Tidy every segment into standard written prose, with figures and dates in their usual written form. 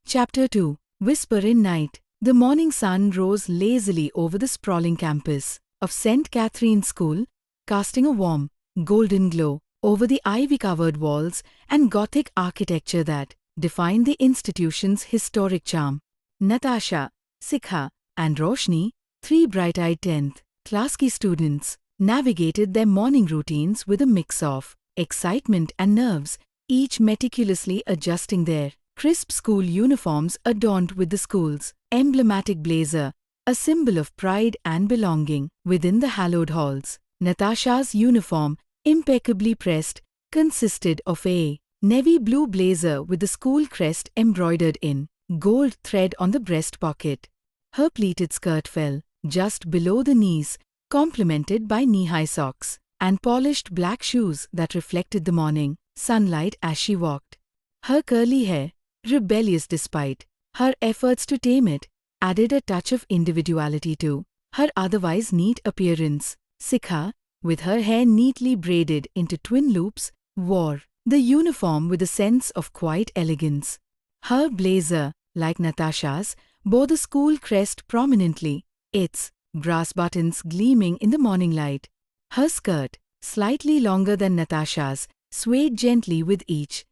Chapter 2. Whisper in Night. The morning sun rose lazily over the sprawling campus of St. Catherine's School, casting a warm, golden glow over the ivy-covered walls and Gothic architecture that defined the institution's historic charm. Natasha, Sikha, and Roshni, three bright-eyed 10th class students, navigated their morning routines with a mix of excitement and nerves, each meticulously adjusting their crisp school uniforms adorned with the school's emblematic blazer, a symbol of pride and belonging within the hallowed halls. Natasha's uniform, impeccably pressed, consisted of a navy blue blazer with the school crest embroidered in gold thread on the breast pocket. Her pleated skirt fell just below the knees, complemented by knee-high socks and polished black shoes that reflected the morning sunlight as she walked. Her curly hair, rebellious despite her efforts to tame it, added a touch of individuality to her otherwise neat appearance. Sikha, with her hair neatly braided into twin loops, wore the uniform with a sense of quiet elegance. Her blazer, like Natasha's, bore the school crest prominently, its brass buttons gleaming in the morning light. Her skirt, slightly longer than Natasha's, swayed gently with each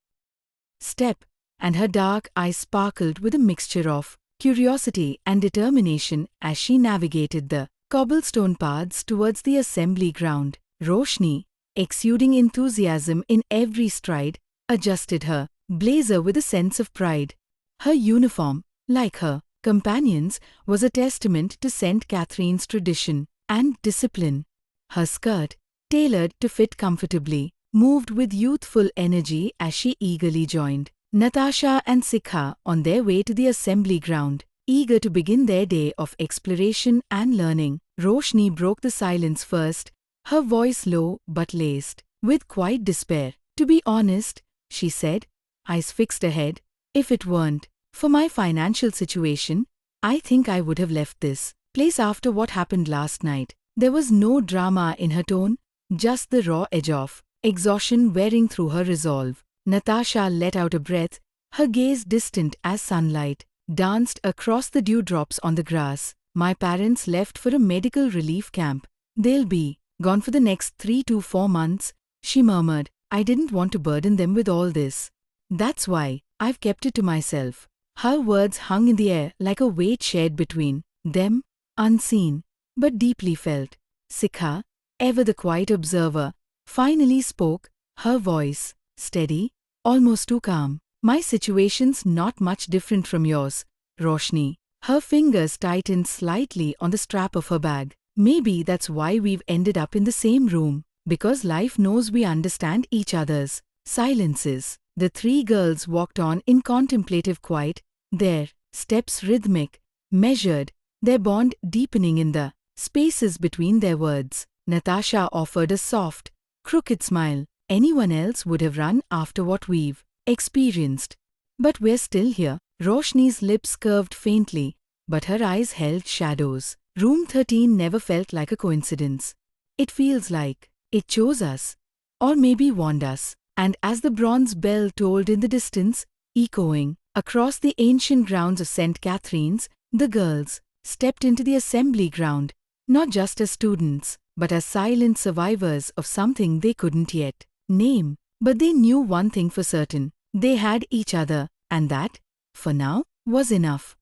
step, and her dark eyes sparkled with a mixture of curiosity and determination as she navigated the cobblestone paths towards the assembly ground. Roshni, exuding enthusiasm in every stride, adjusted her blazer with a sense of pride. Her uniform, like her companions, was a testament to St. Catherine's tradition and discipline. Her skirt, tailored to fit comfortably, moved with youthful energy as she eagerly joined Natasha and Sikha on their way to the assembly ground, eager to begin their day of exploration and learning. Roshni broke the silence first, her voice low but laced with quiet despair. "To be honest," she said, eyes fixed ahead, "if it weren't for my financial situation, I think I would have left this place after what happened last night." There was no drama in her tone, just the raw edge of exhaustion wearing through her resolve. Natasha let out a breath, her gaze distant as sunlight danced across the dewdrops on the grass. "My parents left for a medical relief camp. They'll be gone for the next 3 to 4 months, she murmured. "I didn't want to burden them with all this. That's why I've kept it to myself." Her words hung in the air like a weight shared between them, unseen, but deeply felt. Sikha, ever the quiet observer, finally spoke, her voice steady, almost too calm. "My situation's not much different from yours, Roshni." Her fingers tightened slightly on the strap of her bag. "Maybe that's why we've ended up in the same room, because life knows we understand each other's silences." The three girls walked on in contemplative quiet, their steps rhythmic, measured, their bond deepening in the spaces between their words. Natasha offered a soft, crooked smile. "Anyone else would have run after what we've experienced. But we're still here." Roshni's lips curved faintly, but her eyes held shadows. "Room 13 never felt like a coincidence. It feels like it chose us, or maybe warned us." And as the bronze bell tolled in the distance, echoing across the ancient grounds of St. Catherine's, the girls stepped into the assembly ground, not just as students, but as silent survivors of something they couldn't yet name. But they knew one thing for certain: they had each other, and that, for now, was enough.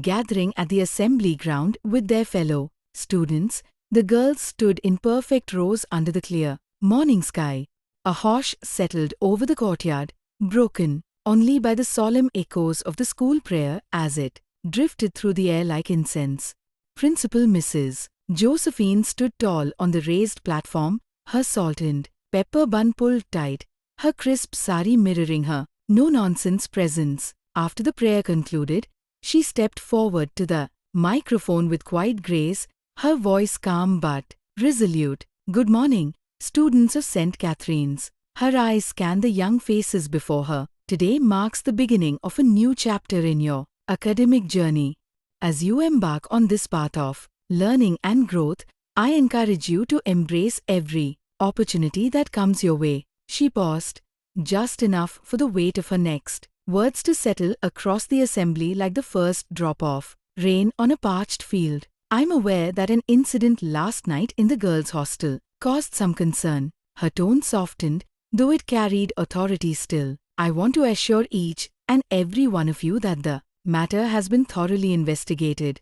Gathering at the assembly ground with their fellow students, the girls stood in perfect rows under the clear morning sky. A hush settled over the courtyard, broken only by the solemn echoes of the school prayer as it drifted through the air like incense. Principal Mrs. Josephine stood tall on the raised platform, her salt and pepper bun pulled tight, her crisp sari mirroring her no-nonsense presence. After the prayer concluded, she stepped forward to the microphone with quiet grace, her voice calm but resolute. "Good morning, students of St. Catherine's." Her eyes scanned the young faces before her. "Today marks the beginning of a new chapter in your academic journey. As you embark on this path of learning and growth, I encourage you to embrace every opportunity that comes your way." She paused, just enough for the weight of her next words to settle across the assembly like the first drop-off. Rain on a parched field. I'm aware that an incident last night in the girls' hostel caused some concern. Her tone softened, though it carried authority still. I want to assure each and every one of you that the matter has been thoroughly investigated.